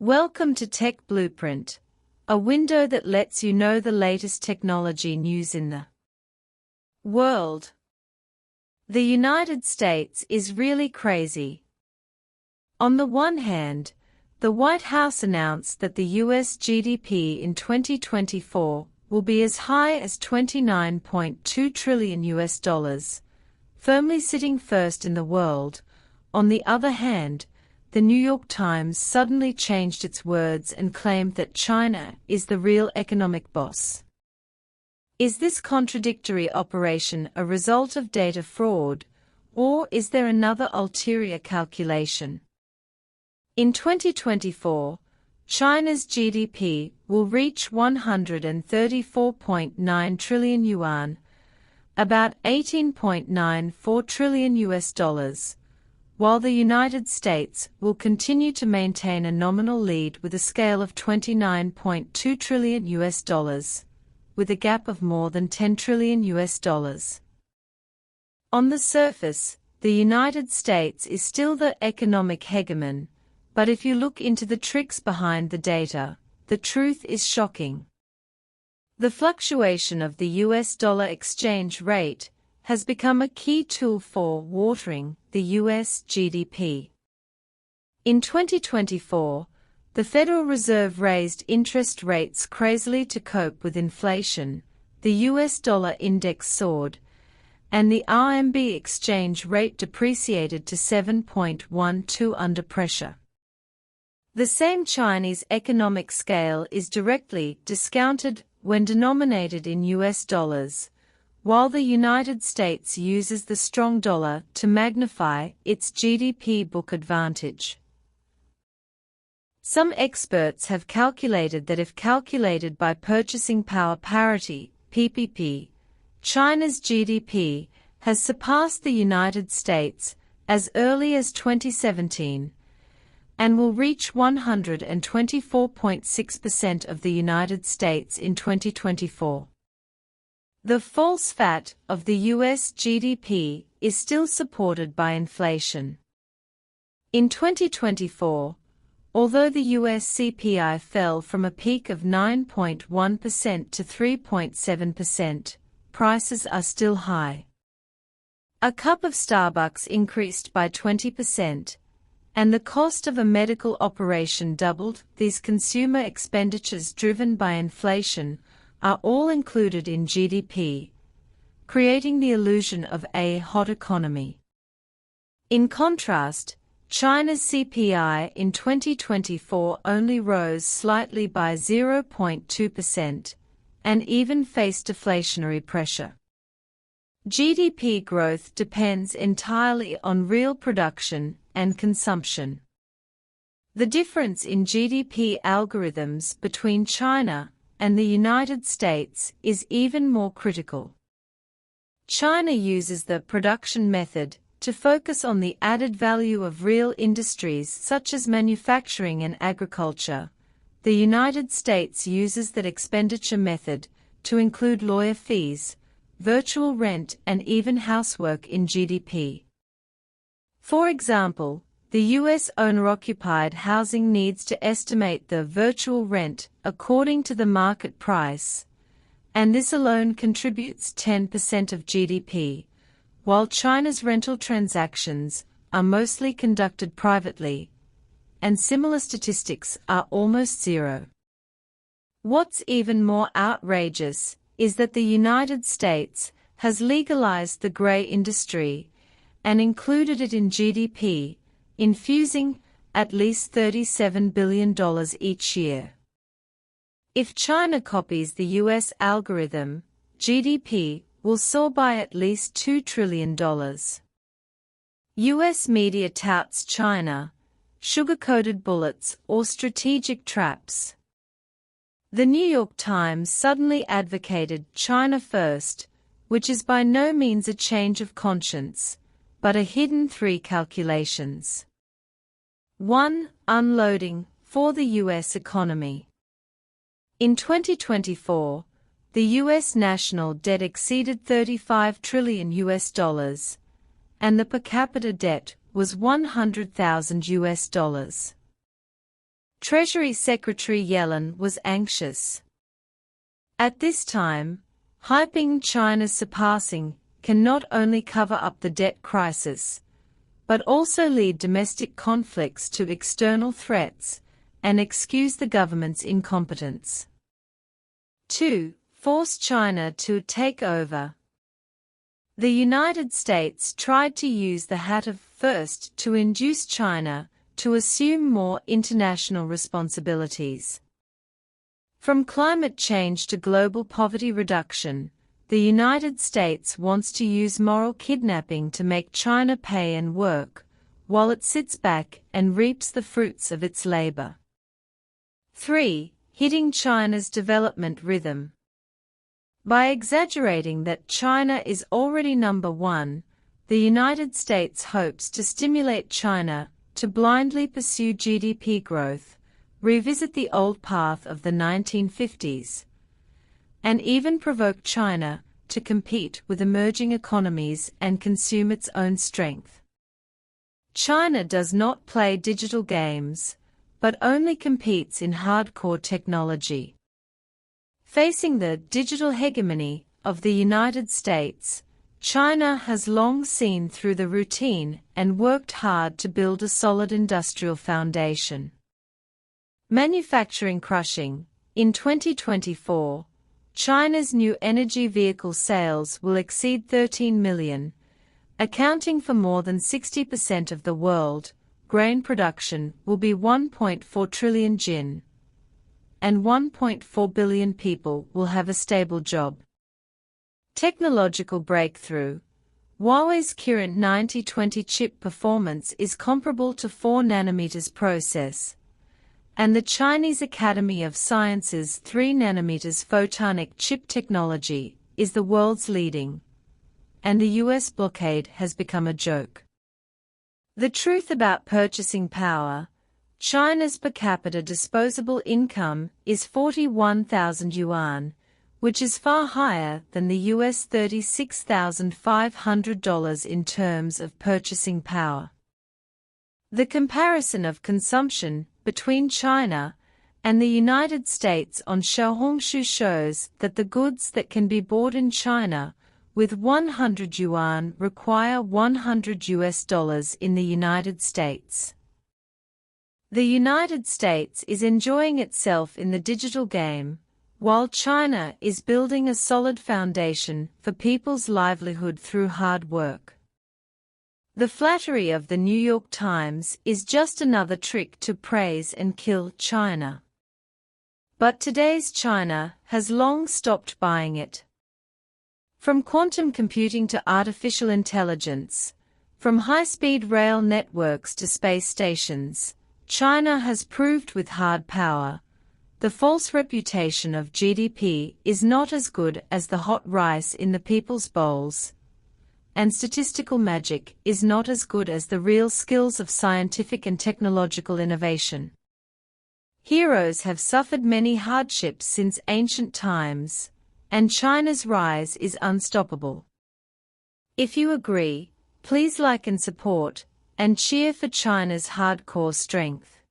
Welcome to Tech Blueprint, a window that lets you know the latest technology news in the world. The United States is really crazy. On the one hand, the White House announced that the US GDP in 2024 will be as high as $29.2 trillion, firmly sitting first in the world. On the other hand, the New York Times suddenly changed its words and claimed that China is the real economic boss. Is this contradictory operation a result of data fraud, or is there another ulterior calculation? In 2024, China's GDP will reach 134.9 trillion yuan, about $18.94 trillion, while the United States will continue to maintain a nominal lead with a scale of $29.2 trillion, with a gap of more than $10 trillion. On the surface, the United States is still the economic hegemon, but if you look into the tricks behind the data, the truth is shocking. The fluctuation of the US dollar exchange rate has become a key tool for watering the US GDP. In 2024, the Federal Reserve raised interest rates crazily to cope with inflation, the US dollar index soared, and the RMB exchange rate depreciated to 7.12 under pressure. The same Chinese economic scale is directly discounted when denominated in US dollars, while the United States uses the strong dollar to magnify its GDP book advantage. Some experts have calculated that if calculated by purchasing power parity, PPP, China's GDP has surpassed the United States as early as 2017 and will reach 124.6% of the United States in 2024. The false fat of the US GDP is still supported by inflation. In 2024, although the US CPI fell from a peak of 9.1% to 3.7%, prices are still high. A cup of Starbucks increased by 20%, and the cost of a medical operation doubled. These consumer expenditures driven by inflation are all included in GDP, creating the illusion of a hot economy. In contrast, China's CPI in 2024 only rose slightly by 0.2% and even faced deflationary pressure. GDP growth depends entirely on real production and consumption. The difference in GDP algorithms between China and the United States is even more critical. China uses the production method to focus on the added value of real industries such as manufacturing and agriculture. The United States uses that expenditure method to include lawyer fees, virtual rent, and even housework in GDP. For example, the U.S. owner-occupied housing needs to estimate the virtual rent according to the market price, and this alone contributes 10% of GDP, while China's rental transactions are mostly conducted privately, and similar statistics are almost zero. What's even more outrageous is that the United States has legalized the gray industry and included it in GDP, infusing at least $37 billion each year. If China copies the US algorithm, GDP will soar by at least $2 trillion. US media touts China, sugar-coated bullets, or strategic traps. The New York Times suddenly advocated China first, which is by no means a change of conscience, but a hidden three calculations. 1. Unloading for the US economy. In 2024, the US national debt exceeded $35 trillion, and the per capita debt was $100,000. Treasury Secretary Yellen was anxious. At this time, hyping China's surpassing can not only cover up the debt crisis, but also lead domestic conflicts to external threats and excuse the government's incompetence. 2. Force China to take over. The United States tried to use the hat of first to induce China to assume more international responsibilities. From climate change to global poverty reduction, the United States wants to use moral kidnapping to make China pay and work, while it sits back and reaps the fruits of its labor. 3. Hitting China's development rhythm. By exaggerating that China is already number one, the United States hopes to stimulate China to blindly pursue GDP growth, revisit the old path of the 1950s, and even provoke China to compete with emerging economies and consume its own strength. China does not play digital games, but only competes in hardcore technology. Facing the digital hegemony of the United States, China has long seen through the routine and worked hard to build a solid industrial foundation. Manufacturing crushing. In 2024, China's new energy vehicle sales will exceed 13 million, accounting for more than 60% of the world. Grain production will be 1.4 trillion jin, and 1.4 billion people will have a stable job. Technological breakthrough. Huawei's current 9020 chip performance is comparable to 4 nanometers process, and the Chinese Academy of Sciences 3 nanometers photonic chip technology is the world's leading, and the US blockade has become a joke. The truth about purchasing power. China's per capita disposable income is 41,000 yuan, which is far higher than the US $36,500 in terms of purchasing power. The comparison of consumption between China and the United States on Xiaohongshu shows that the goods that can be bought in China with 100 yuan require $100 in the United States. The United States is enjoying itself in the digital game, while China is building a solid foundation for people's livelihood through hard work. The flattery of the New York Times is just another trick to praise and kill China. But today's China has long stopped buying it. From quantum computing to artificial intelligence, from high-speed rail networks to space stations, China has proved with hard power. The false reputation of GDP is not as good as the hot rice in the people's bowls, and statistical magic is not as good as the real skills of scientific and technological innovation. Heroes have suffered many hardships since ancient times, and China's rise is unstoppable. If you agree, please like and support, and cheer for China's hardcore strength.